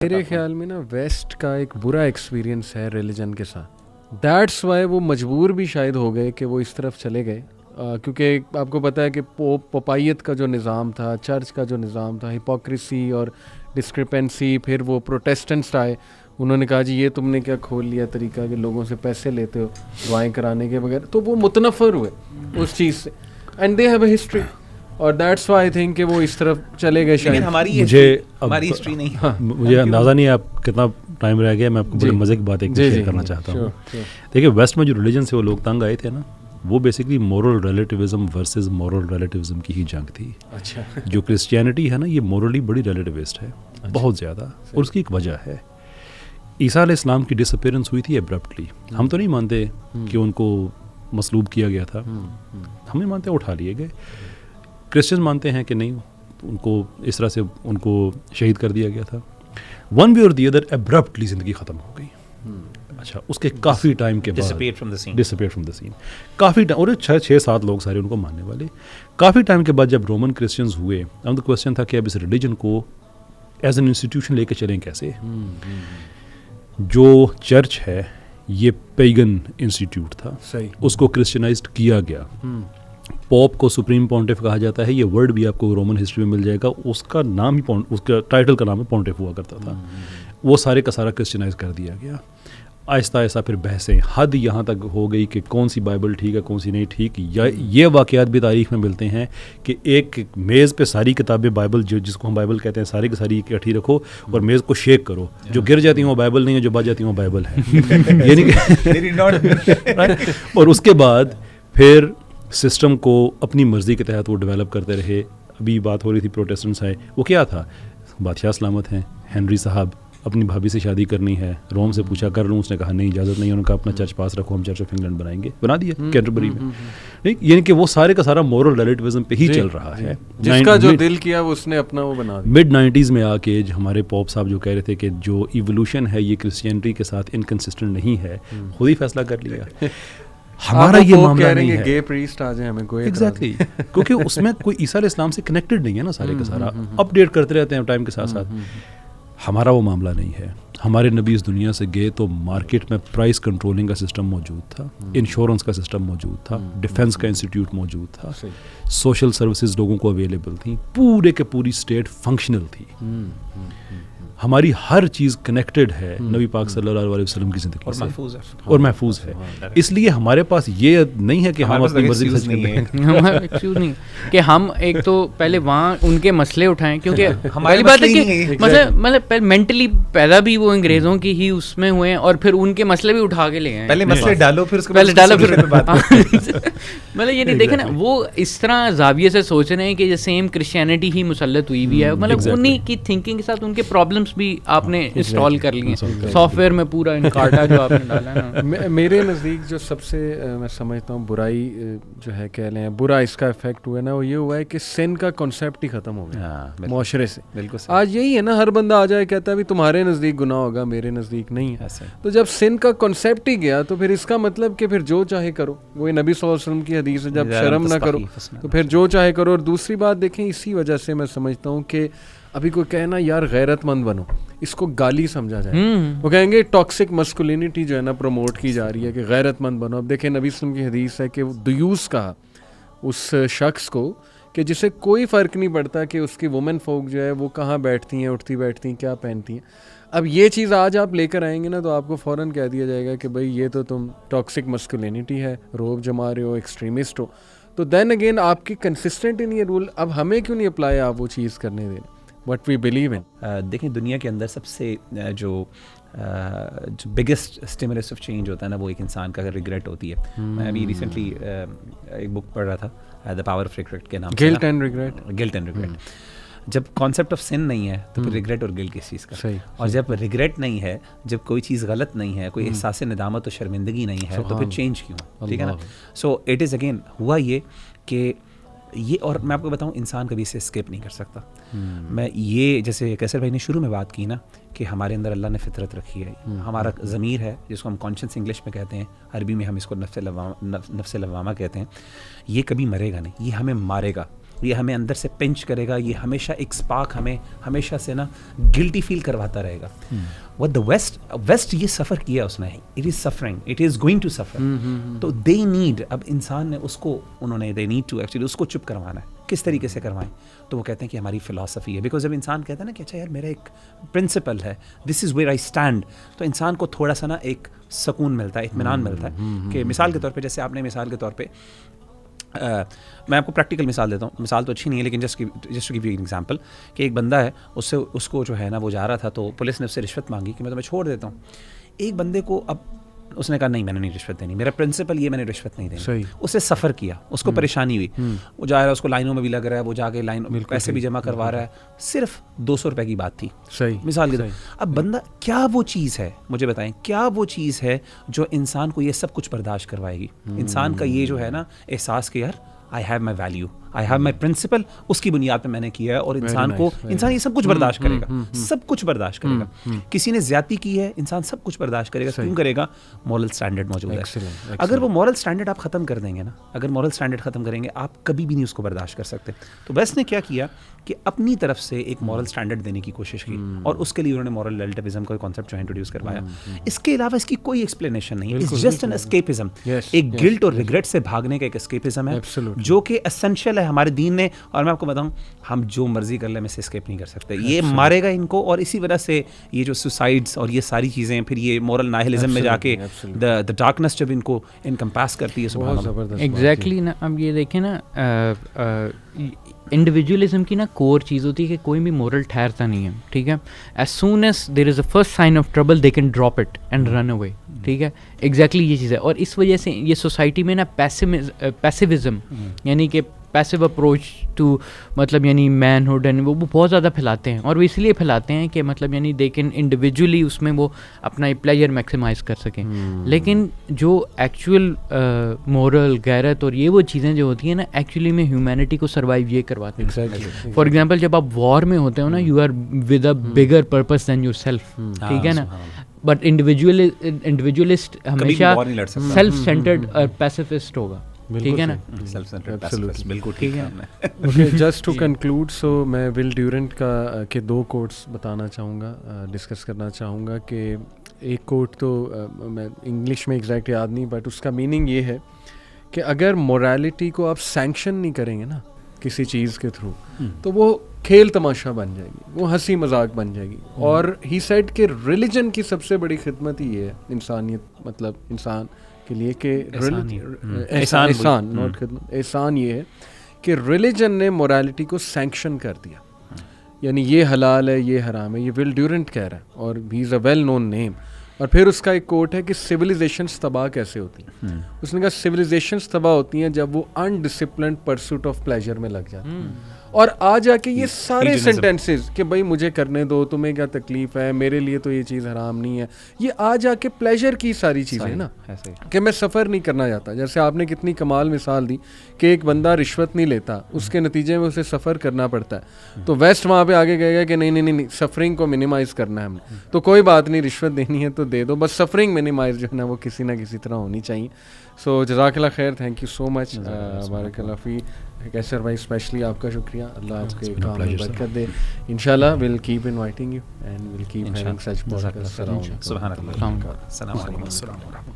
میرے خیال میں نا ویسٹ کا ایک برا ایکسپیرینس ہے ریلیجن کے ساتھ. دیٹس وائی وہ مجبور بھی شاید ہو گئے کہ وہ اس طرف چلے گئے, کیونکہ آپ کو پتہ ہے کہ پوپائیت کا جو نظام تھا, چرچ کا جو نظام تھا, ہپوکریسی اور ڈسکرپنسی, پھر وہ پروٹیسٹنٹس آئے, انہوں نے کہا جی یہ تم نے کیا کھول لیا طریقہ کہ لوگوں سے پیسے لیتے ہو دعائیں کرانے کے بغیر, تو وہ متنفر ہوئے اس چیز سے, and they have a history, اور دیٹس وائی آئی تھنک کہ وہ اس طرف چلے گئے. شاید ہماری ہسٹری نہیں, مجھے اندازہ نہیں ہے آپ کتنا ٹائم رہ گیا, میں آپ کو بڑے مزے کی بات ایک شیئر کرنا چاہتا ہوں. دیکھیے ویسٹ میں جو ریلیجن سے وہ لوگ تنگ آئے تھے نا, وہ basically moral relativism versus moral relativism کی ہی جنگ تھی. اچھا, جو کرسچینٹی ہے نا یہ مورلی بڑی ریلیٹیوسٹ ہے بہت زیادہ, اور اس کی ایک وجہ ہے. عیسیٰ علیہ السلام کی ڈس اپیرنس ہوئی تھی ابرپٹلی. ہم تو نہیں مانتے کہ ان کو مصلوب کیا گیا تھا, ہم نہیں مانتے اٹھا لیے گئے. کرسچن مانتے ہیں کہ نہیں, ان کو اس طرح سے ان کو شہید کر دیا گیا تھا. ون وے اور دی ادر ابرپٹلی زندگی ختم ہو گئی. اچھا, اس کے کافی ٹائم کے بعد ڈسپیئر فرام دا سین کافی ٹائم, اور 6-7 لوگ سارے ان کو ماننے والے. کافی ٹائم کے بعد جب رومن کرسچنز ہوئے, اب تو کوشچن تھا کہ اب اس ریلیجن کو ایز این انسٹیٹیوشن لے کے چلیں کیسے. جو چرچ ہے یہ پیگن انسٹیٹیوٹ تھا, اس کو کرسچنائزڈ کیا گیا. پوپ کو سپریم پونٹف کہا جاتا ہے, یہ ورڈ بھی آپ کو رومن ہسٹری میں مل جائے گا. اس کا نام ہی اس کا ٹائٹل کا نام ہے پونٹف ہوا کرتا تھا. وہ سارے کا سارا کرسچنائز کر دیا گیا. آہستہ آہستہ پھر بحثیں حد یہاں تک ہو گئی کہ کون سی بائبل ٹھیک ہے کون سی نہیں ٹھیک. یہ واقعات بھی تاریخ میں ملتے ہیں کہ ایک میز پہ ساری کتابیں بائبل جس کو ہم بائبل کہتے ہیں ساری کی ساری اکٹھی رکھو اور میز کو شیک کرو, جو گر جاتی ہیں وہ بائبل نہیں ہے, جو بچ جاتی ہیں وہ بائبل ہے. یعنی اور اس کے بعد پھر سسٹم کو اپنی مرضی کے تحت وہ ڈیولپ کرتے رہے. ابھی بات ہو رہی تھی پروٹیسٹنٹس آئے, وہ کیا تھا, بادشاہ سلامت ہیں, ہنری صاحب اپنی بھابھی سے شادی کرنی ہے, روم سے پوچھا کر لوں, اس نے کہا نہیں اجازت نہیں. انہوں نے کہا اپنا چرچ پاس رکھو, ہم چرچ آف انگلینڈ بنائیں گے, بنا دیا کینٹربری میں. یعنی کہ وہ سارے کا سارا مورل ریلیٹیوزم پہ ہی چل رہا ہے. جس کا جو دل کیا وہ اس نے اپنا وہ بنا دیا. مڈ 90s میں آ کے ہمارے پوپ صاحب جو کہہ رہے تھے کہ جو ایوولوشن ہے یہ کرسچینٹی کے ساتھ انکنسسٹنٹ نہیں ہے, خود ہی فیصلہ کر لیا. ہمارا یہ معاملہ نہیں ہے گے پریسٹ آ جائیں ہمیں کوئی ایگزیکٹلی, کیونکہ اس میں کوئی عیسیٰ علیہ السلام سے کنیکٹڈ نہیں ہے نا, سارے کا سارا اپ ڈیٹ کرتے رہتے ہیں ٹائم کے ساتھ ساتھ. ہمارا وہ معاملہ نہیں ہے. ہمارے نبی اس دنیا سے گئے تو مارکیٹ میں پرائس کنٹرولنگ کا سسٹم موجود تھا, انشورنس کا سسٹم موجود تھا, ڈیفنس کا انسٹیٹیوٹ موجود تھا, سوشل سروسز لوگوں کو اویلیبل تھیں, پورے کے پوری اسٹیٹ فنکشنل تھی. ہماری ہر چیز کنیکٹڈ ہے نبی پاک صلی اللہ علیہ وسلم کی زندگی سے اور محفوظ ہے. اس لیے ہمارے پاس یہ نہیں ہے کہ ہم اپنی مرضی نہیں کہ ہم ایک تو پہلے وہاں ان کے مسئلے اٹھائیں, کیونکہ پہلی بات ہے کہ مطلب مینٹلی پیدا بھی وہ انگریزوں کی ہی اس میں ہوئے ہیں, اور پھر ان کے مسئلے بھی اٹھا کے لے آئے. پہلے مسئلے ڈالو پھر مطلب یہ نہیں دیکھیں نا, وہ اس طرح زاویے سے سوچ رہے ہیں کہ سیم کرسچینٹی ہی مسلط ہوئی بھی ہے. مطلب انہی کی تھنکنگ کے ساتھ ان کے پرابلمس بھی آپ نے انسٹال کر لیے سافٹ ویئر میں, پورا انکارٹا جو آپ نے ڈالا ہے نا. میرے نزدیک جو سب سے میں سمجھتا ہوں برائی جو ہے کہہ لیں برا اس کا افیکٹ ہوا ہے نا, وہ یہ ہوا ہے کہ سن کا کانسیپٹ ہی ختم ہو گیا معاشرے سے. آج یہی ہے نا, ہر بندہ آ جائے کہتا ہے بھی تمہارے نزدیک گناہ ہوگا, میرے نزدیک نہیں ہے. تو جب سن کا کانسیپٹ ہی گیا تو پھر اس کا مطلب کہ پھر جو چاہے کرو. وہی نبی صلی اللہ علیہ وسلم کی حدیث ہے, جب شرم نہ کرو تو پھر جو چاہے کرو. اور دوسری بات دیکھیں, اسی وجہ سے میں سمجھتا ہوں کہ ابھی کوئی کہنا یار غیرت مند بنو, اس کو گالی سمجھا جائے. وہ کہیں گے ٹاکسک مسکولینٹی جو ہے نا پروموٹ کی جا رہی ہے کہ غیرت مند بنو. اب دیکھیں نبی صلی اللہ علیہ وسلم کی حدیث ہے کہ دیوس کہا اس شخص کو کہ جسے کوئی فرق نہیں پڑتا کہ اس کی وومن فوک جو ہے وہ کہاں بیٹھتی ہیں, اٹھتی بیٹھتی ہیں, کیا پہنتی ہیں. اب یہ چیز آج آپ لے کر آئیں گے نا تو آپ کو فوراً کہہ دیا جائے گا کہ بھائی یہ تو تم ٹاکسک مسکولینٹی ہے, روب جما رہے ہو, ایکسٹریمسٹ ہو. تو دین اگین آپ کی کنسسٹنٹ نہیں ہے رول. اب ہمیں کیوں نہیں اپلائی آپ وہ چیز کرنے دیں what we believe in. دیکھیں دنیا کے اندر سب سے جو بگیسٹ اسٹیمولس آف چینج ہوتا ہے نا, وہ ایک انسان کا ریگریٹ ہوتی ہے. میں ابھی ریسنٹلی ایک بک پڑھ رہا تھا, دا پاور آف ریگریٹ کے نام سے. Guilt and regret. جب کانسیپٹ آف سن نہیں ہے تو پھر ریگریٹ اور گلٹ کس چیز کا. اور جب ریگریٹ نہیں ہے, جب کوئی چیز غلط نہیں ہے, کوئی احساس ندامت و شرمندگی نہیں ہے, تو پھر چینج کیوں, ٹھیک ہے نا. سو اٹ از اگین ہوا یہ کہ یہ, اور میں آپ کو بتاؤں انسان کبھی اسے اسکیپ نہیں کر سکتا. میں یہ جیسے کیسر بھائی نے شروع میں بات کی نا کہ ہمارے اندر اللہ نے فطرت رکھی ہے, ہمارا ضمیر ہے جس کو ہم کانشنس انگلش میں کہتے ہیں, عربی میں ہم اس کو نفس لوامہ کہتے ہیں. یہ کبھی مرے گا نہیں, یہ ہمیں مارے گا. یہ ہمیں اندر سے پنچ کرے گا, یہ ہمیشہ ایک اسپارک ہمیں ہمیشہ سے نا گلٹی فیل کرواتا رہے گا. what the ویسٹ یہ سفر کیا اس نے, it is suffering, it is going to suffer. تو they need, اب انسان نے اس کو انہوں نے they need to actually اس کو چپ کروانا ہے. کس طریقے سے کروائیں؟ تو وہ کہتے ہیں کہ ہماری فلاسفی ہے. بیکاز جب انسان کہتا ہے نا کہ اچھا یار میرا ایک پرنسپل ہے, دس از ویئر آئی اسٹینڈ, تو انسان کو تھوڑا سا نا ایک سکون ملتا ہے, اطمینان ملتا ہے. کہ مثال کے طور پہ جیسے آپ نے مثال کے طور پہ میں آپ کو پریکٹیکل مثال دیتا ہوں, مثال تو اچھی نہیں ہے لیکن just to give you an example, کہ ایک بندہ ہے, اس کو جو ہے نا وہ جا رہا تھا تو پولیس نے اس سے رشوت مانگی کہ میں تمہیں چھوڑ دیتا ہوں. ایک بندے کو اب اس نے کہا نہیں میں نے نہیں رشوت دینی, میرا پرنسپل یہ میں نے رشوت نہیں دینی. اس سے سفر کیا, اس کو پریشانی ہوئی, وہ جا رہا ہے, اس کو لائنوں میں بھی لگ رہا ہے, وہ جا کے لائن پیسے بھی جمع کروا رہا ہے, صرف 200 روپے کی بات تھی مثال کے طور. اب بندہ کیا وہ چیز ہے, مجھے بتائیں کیا وہ چیز ہے جو انسان کو یہ سب کچھ برداشت کروائے گی؟ انسان کا یہ جو ہے نا احساس کہ یار I have my value, I have my principle, اس کی بنیاد پہ میں نے کیا ہے. اور انسان کو انسان یہ سب کچھ برداشت کرے گا, سب کچھ برداشت کرے گا. کسی نے زیادتی کی ہے, انسان سب کچھ برداشت کرے گا. کیوں کرے گا؟ مورل اسٹینڈرڈ موجود ہے. اگر وہ مورل اسٹینڈرڈ آپ ختم کر دیں گے نا, اگر مورل اسٹینڈرڈ ختم کریں گے, آپ کبھی بھی نہیں اس کو برداشت کر سکتے. تو ویسٹ نے کیا کیا کہ اپنی طرف سے ایک مورل اسٹینڈرڈ دینے کی کوشش کی, اور اس کے لیے انہوں نے مورل ریلیٹیوزم کا کانسیپٹ جو ہے انٹروڈیوس کروایا. اس کے علاوہ اس کی کوئی ایکسپلینیشن نہیں, اٹس جسٹ این اسکیپزم. ایک گلٹ اور ریگریٹ سے بھاگنے کا ایک اسکیپزم ہے جو کہ اسینشیل ہے ہمارے دین نے. اور میں آپ کو بتاؤں, ہم جو مرضی کر لیں, میں سے اسکیپ نہیں کر سکتے. یہ مارے گا ان کو, اور اسی وجہ سے یہ جو سوسائڈس اور یہ ساری چیزیں, پھر یہ مورل ناہلزم میں جا کے دا ڈارکنس جب ان کو انکمپاس کرتی ہے. سبحان اللہ, ایگزیکٹلی نا. اب یہ دیکھیں نا, انڈیویجولزم کی نا کور چیز ہوتی ہے کہ کوئی بھی مورل ٹھہرتا نہیں ہے, ٹھیک ہے. As soon as there is a first sign of trouble they can drop it and run away, ٹھیک ہے. ایگزیکٹلی یہ چیز ہے. اور اس وجہ سے یہ سوسائٹی میں نا پیسیوزم یعنی کہ پیسو اپروچ ٹو مطلب یعنی مین ہوڈ اینڈ وہ بہت زیادہ پھیلاتے ہیں. اور وہ اس لیے پھیلاتے ہیں کہ مطلب یعنی دے کین انڈیویجولی اس میں وہ اپنا پلیجر میکسیمائز کر سکیں. لیکن جو ایکچوئل مورل غیرت اور یہ وہ چیزیں جو ہوتی ہیں نا, ایکچولی میں ہیومینٹی کو سروائیو یہ کرواتے ہیں. فار ایگزامپل جب آپ وار میں ہوتے ہو نا, you are with a bigger purpose than yourself, ٹھیک ہے نا. بٹ انڈیویجولسٹ ہمیشہ سیلف سینٹرڈ اور پیسیفسٹ ہوگا, ٹھیک ہے نا. بالکل ٹھیک ہے. اوکے, جسٹ ٹو کنکلوڈ, سو میں ول ڈیورنٹ کا کے 2 کوٹس بتانا چاہوں گا, ڈسکس کرنا چاہوں گا. کہ ایک کوٹ تو میں انگلش میں ایگزیکٹ یاد نہیں, بٹ اس کا میننگ یہ ہے کہ اگر مورالٹی کو آپ سینکشن نہیں کریں گے نا کسی چیز کے تھرو, تو وہ کھیل تماشا بن جائے گی, وہ ہنسی مذاق بن جائے گی. اور ہی سیڈ کہ ریلیجن کی سب سے بڑی خدمت ہی یہ ہے انسانیت, مطلب انسان کے لیے کہ احسان نوٹ خدمت, احسان یہ ہے کہ ریلیجن نے مورالٹی کو سینکشن کر دیا. یعنی یہ حلال ہے, یہ حرام ہے, یہ ول ڈیورنٹ کہہ رہا ہے, اور ہی از اے ویل نون نیم. اور پھر اس کا ایک کوٹ ہے کہ سویلائزیشنس تباہ کیسے ہوتی ہیں. اس نے کہا سویلائزیشنس تباہ ہوتی ہیں جب وہ انڈسپلنڈ پرسوٹ آف پلیجر میں لگ جاتی ہیں. اور آ جا کے یہ سارے سینٹینسز کہ بھائی مجھے کرنے دو, تمہیں کیا تکلیف ہے, میرے لیے تو یہ چیز حرام نہیں ہے, یہ آ جا کے پلیجر کی ساری چیزیں نا, کہ میں سفر نہیں کرنا چاہتا. جیسے آپ نے کتنی کمال مثال دی کہ ایک بندہ رشوت نہیں لیتا, اس کے نتیجے میں اسے سفر کرنا پڑتا ہے. تو ویسٹ وہاں پہ آگے کہے گا کہ نہیں, سفرنگ کو منیمائز کرنا ہے ہم نے, تو کوئی بات نہیں, رشوت دینی ہے تو دے دو, بس سفرنگ منیمائز جو ہے نا وہ کسی نہ کسی طرح ہونی چاہیے. سو جزاک اللہ خیر, تھینک یو سو مچ, بارک اللہ فی. کیسر بھائی اسپیشلی آپ کا شکریہ, اللہ آپ کے کام میں برکت دے. انشاءاللہ we'll keep inviting you and we'll keep having such podcasts around. سبحان اللہ. السلام علیکم.